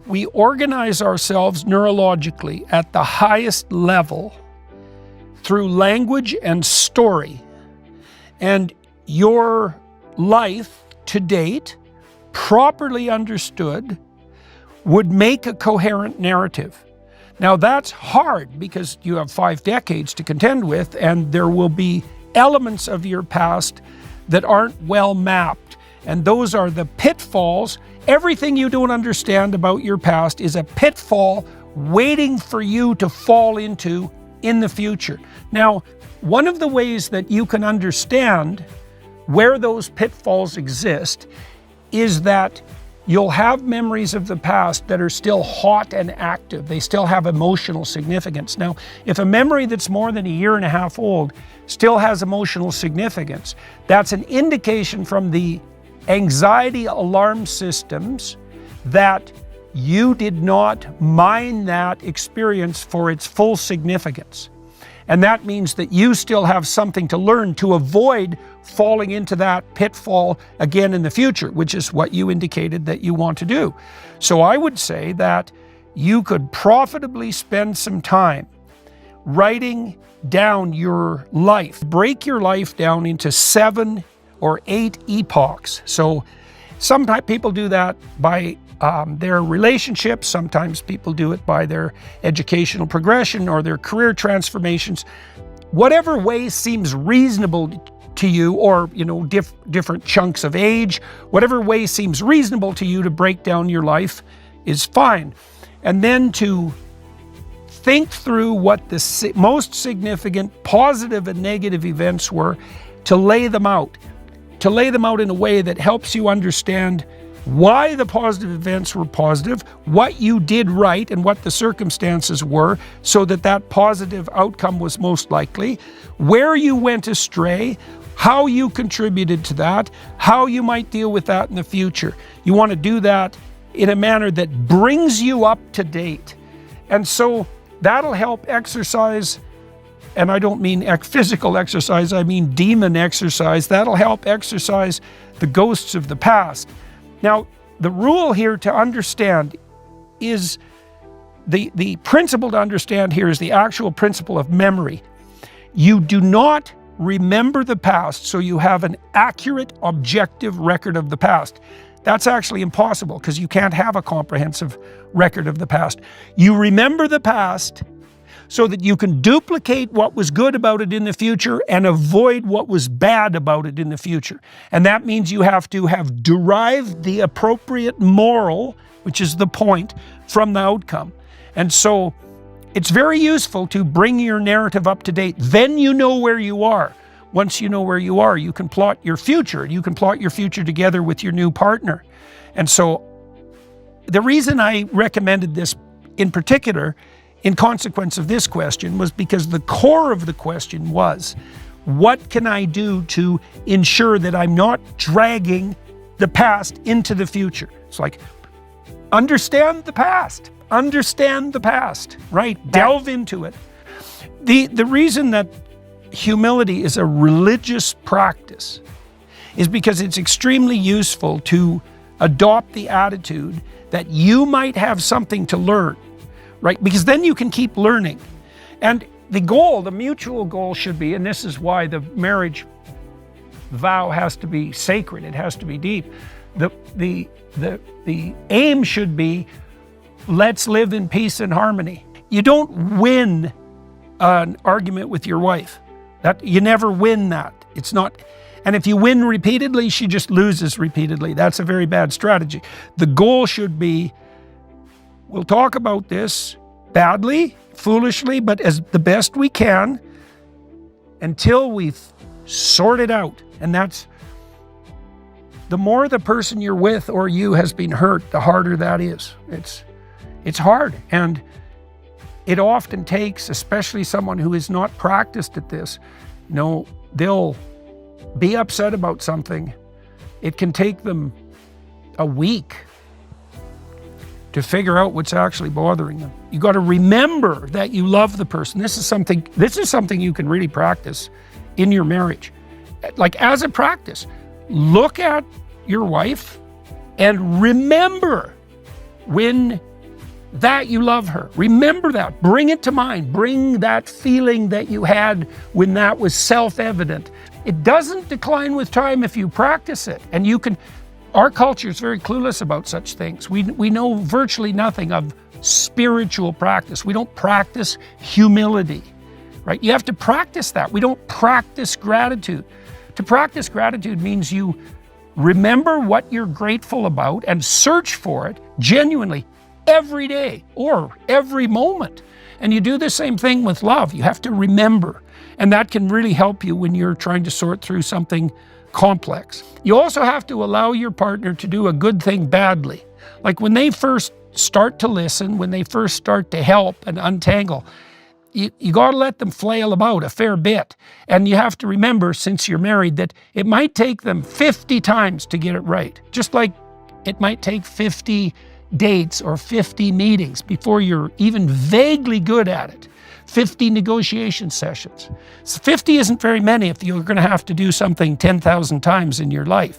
we organize ourselves neurologically at the highest level through language and story. And your life to date, properly understood, would make a coherent narrative. Now that's hard because you have 5 decades to contend with, and there will be elements of your past that aren't well mapped. And those are the pitfalls. Everything you don't understand about your past is a pitfall waiting for you to fall into in the future. Now, one of the ways that you can understand where those pitfalls exist is that you'll have memories of the past that are still hot and active. They still have emotional significance. Now, if a memory that's more than 1.5 years old still has emotional significance, that's an indication from the anxiety alarm systems that you did not mine that experience for its full significance. And that means that you still have something to learn to avoid falling into that pitfall again in the future, which is what you indicated that you want to do. So I would say that you could profitably spend some time writing down your life. Break your life down into 7 or 8 epochs. So sometimes people do that by their relationships. Sometimes people do it by their educational progression or their career transformations. Whatever way seems reasonable to you, or different chunks of age, whatever way seems reasonable to you to break down your life is fine. And then to think through what the most significant positive and negative events were, to lay them out in a way that helps you understand why the positive events were positive, what you did right and what the circumstances were so that that positive outcome was most likely, where you went astray, how you contributed to that, how you might deal with that in the future. You want to do that in a manner that brings you up to date. And so that'll help exercise, and I don't mean physical exercise, I mean demon exercise. That'll help exercise the ghosts of the past. Now, the rule here to understand is, the principle to understand here is the actual principle of memory. You do not remember the past so you have an accurate, objective record of the past. That's actually impossible because you can't have a comprehensive record of the past. You remember the past so that you can duplicate what was good about it in the future and avoid what was bad about it in the future. And that means you have to have derived the appropriate moral, which is the point, from the outcome. And so it's very useful to bring your narrative up to date. Then you know where you are. Once you know where you are, you can plot your future. You can plot your future together with your new partner. And so the reason I recommended this in particular, in consequence of this question, was because the core of the question was, what can I do to ensure that I'm not dragging the past into the future? It's like, understand the past, right? Delve into it. The reason that humility is a religious practice is because it's extremely useful to adopt the attitude that you might have something to learn, right? Because then you can keep learning. And the goal, the mutual goal should be, and this is why the marriage vow has to be sacred, it has to be deep. The aim should be, let's live in peace and harmony. You don't win an argument with your wife. You never win that. It's not, and if you win repeatedly, she just loses repeatedly. That's a very bad strategy. The goal should be, we'll talk about this badly, foolishly, but as the best we can until we've sorted out. And that's, the more the person you're with or you has been hurt, the harder that is. It's hard. And it often takes, especially someone who is not practiced at this, they'll be upset about something. It can take them a week to figure out what's actually bothering them. You got to remember that you love the person. This is something you can really practice in your marriage. Like, as a practice, look at your wife and remember when that you love her. Remember that. Bring it to mind. Bring that feeling that you had when that was self-evident. It doesn't decline with time if you practice it. And you can, our culture is very clueless about such things. We know virtually nothing of spiritual practice. We don't practice humility, right? You have to practice that. We don't practice gratitude. To practice gratitude means you remember what you're grateful about and search for it genuinely every day or every moment. And you do the same thing with love. You have to remember. And that can really help you when you're trying to sort through something complex. You also have to allow your partner to do a good thing badly. Like when they first start to listen, when they first start to help and untangle, you got to let them flail about a fair bit. And you have to remember, since you're married, that it might take them 50 times to get it right. Just like it might take 50 dates or 50 meetings before you're even vaguely good at it. 50 negotiation sessions. So 50 isn't very many if you're going to have to do something 10,000 times in your life.